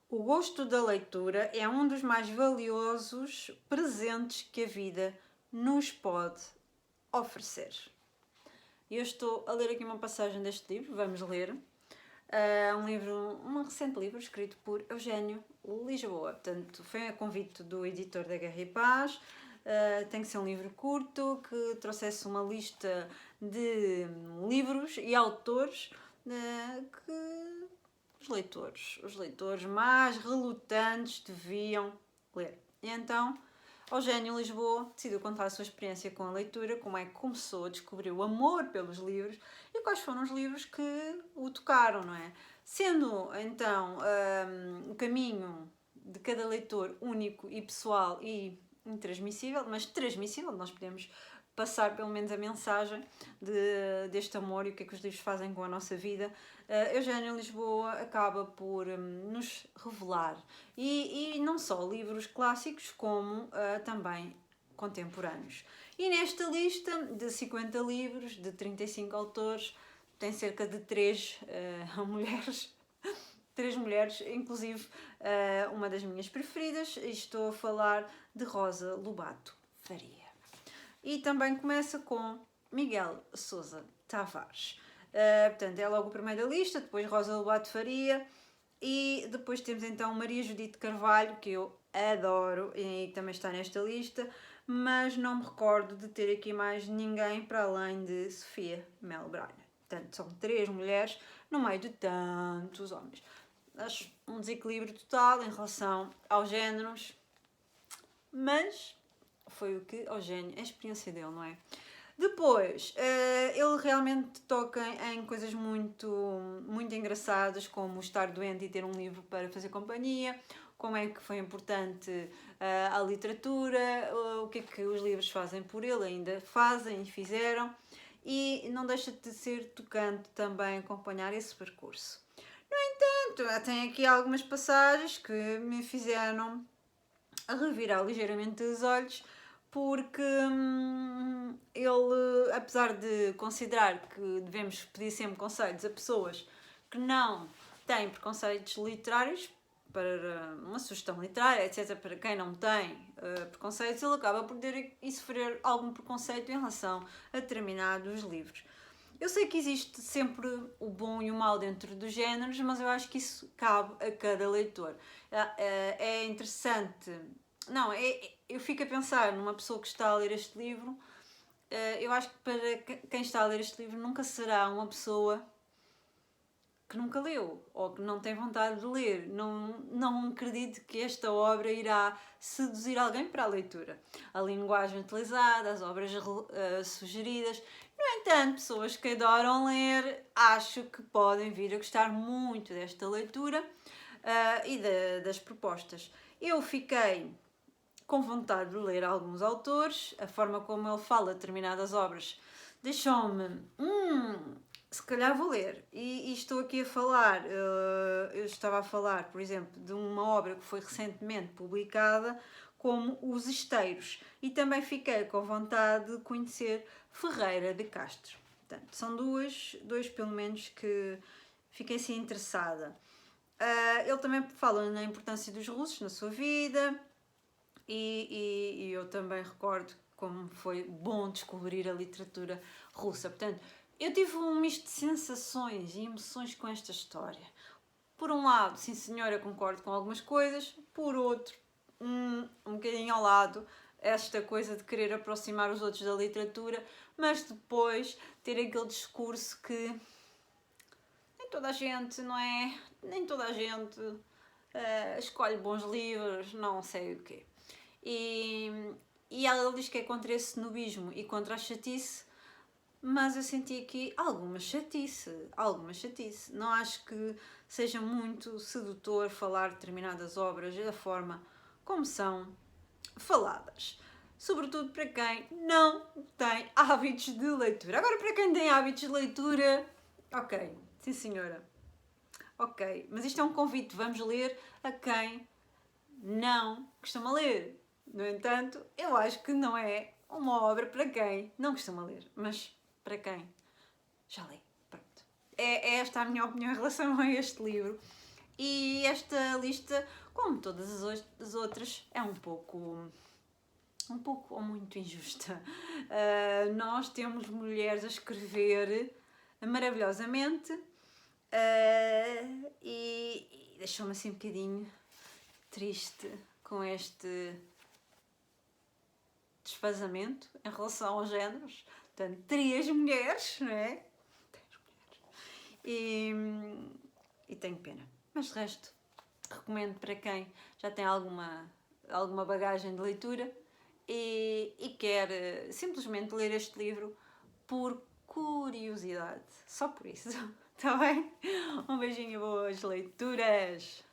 O gosto da leitura é um dos mais valiosos presentes que a vida nos pode oferecer. Eu estou a ler aqui uma passagem deste livro, vamos ler. Um recente livro escrito por Eugénio Lisboa. Portanto, foi a convite do editor da Guerra e Paz. Tem que ser um livro curto, que trouxesse uma lista de livros e autores que os leitores mais relutantes deviam ler. E então, Eugénio Lisboa decidiu contar a sua experiência com a leitura, como é que começou a descobrir o amor pelos livros e quais foram os livros que o tocaram, não é? Sendo então o caminho de cada leitor único e pessoal e intransmissível, mas transmissível, nós podemos passar pelo menos a mensagem deste amor e o que é que os livros fazem com a nossa vida. Eugénio Lisboa acaba por nos revelar, e não só livros clássicos, como também contemporâneos. E nesta lista de 50 livros, de 35 autores, tem cerca de 3 mulheres. 3 mulheres, inclusive uma das minhas preferidas, e estou a falar de Rosa Lobato Faria. E também começa com Miguel Sousa Tavares. Portanto, é logo o primeiro da lista, depois Rosa Lobato Faria, e depois temos então Maria Judite Carvalho, que eu adoro e também está nesta lista, mas não me recordo de ter aqui mais ninguém para além de Sofia Mel Braga. Portanto, são 3 mulheres no meio de tantos homens. Acho um desequilíbrio total em relação aos géneros, mas foi o que Eugénio, a experiência dele, não é? Depois, ele realmente toca em coisas muito, muito engraçadas, como estar doente e ter um livro para fazer companhia, como é que foi importante a literatura, o que é que os livros fazem por ele, ainda fazem e fizeram, e não deixa de ser tocante também acompanhar esse percurso. No entanto, tem aqui algumas passagens que me fizeram revirar ligeiramente os olhos, porque ele, apesar de considerar que devemos pedir sempre conselhos a pessoas que não têm preconceitos literários, para uma sugestão literária, etc., para quem não tem preconceitos, ele acaba por ter e sofrer algum preconceito em relação a determinados livros. Eu sei que existe sempre o bom e o mau dentro dos géneros, mas eu acho que isso cabe a cada leitor. É interessante. Não, eu fico a pensar numa pessoa que está a ler este livro. Eu acho que para quem está a ler este livro nunca será uma pessoa que nunca leu ou que não tem vontade de ler. Não acredito que esta obra irá seduzir alguém para a leitura. A linguagem utilizada, as obras sugeridas. No entanto, pessoas que adoram ler, acho que podem vir a gostar muito desta leitura e das propostas. Eu fiquei com vontade de ler alguns autores, a forma como ele fala de determinadas obras deixou-me, se calhar vou ler. E estou aqui a falar, eu estava a falar, por exemplo, de uma obra que foi recentemente publicada, como Os Esteiros, e também fiquei com vontade de conhecer Ferreira de Castro. Portanto, são dois pelo menos que fiquei assim interessada. Ele também fala na importância dos russos na sua vida, e eu também recordo como foi bom descobrir a literatura russa. Portanto, eu tive um misto de sensações e emoções com esta história. Por um lado, sim senhora, concordo com algumas coisas, por outro, um bocadinho ao lado, esta coisa de querer aproximar os outros da literatura, mas depois ter aquele discurso que nem toda a gente, não é? Nem toda a gente escolhe bons livros, não sei o quê. E ela diz que é contra esse snobismo e contra a chatice, mas eu senti aqui alguma chatice. Não acho que seja muito sedutor falar determinadas obras da forma como são faladas. Sobretudo para quem não tem hábitos de leitura. Agora, para quem tem hábitos de leitura, ok, sim senhora. Ok, mas isto é um convite, vamos ler a quem não costuma ler. No entanto, eu acho que não é uma obra para quem não costuma ler, mas para quem já lê. Pronto. É esta a minha opinião em relação a este livro. E esta lista, como todas as outras, é um pouco ou muito injusta. Nós temos mulheres a escrever maravilhosamente e deixou-me assim um bocadinho triste com este desfazamento em relação aos géneros. Portanto, 3 mulheres, não é? 3 mulheres. E tenho pena. Mas de resto, recomendo para quem já tem alguma bagagem de leitura e quer simplesmente ler este livro por curiosidade. Só por isso. Está bem? Um beijinho e boas leituras!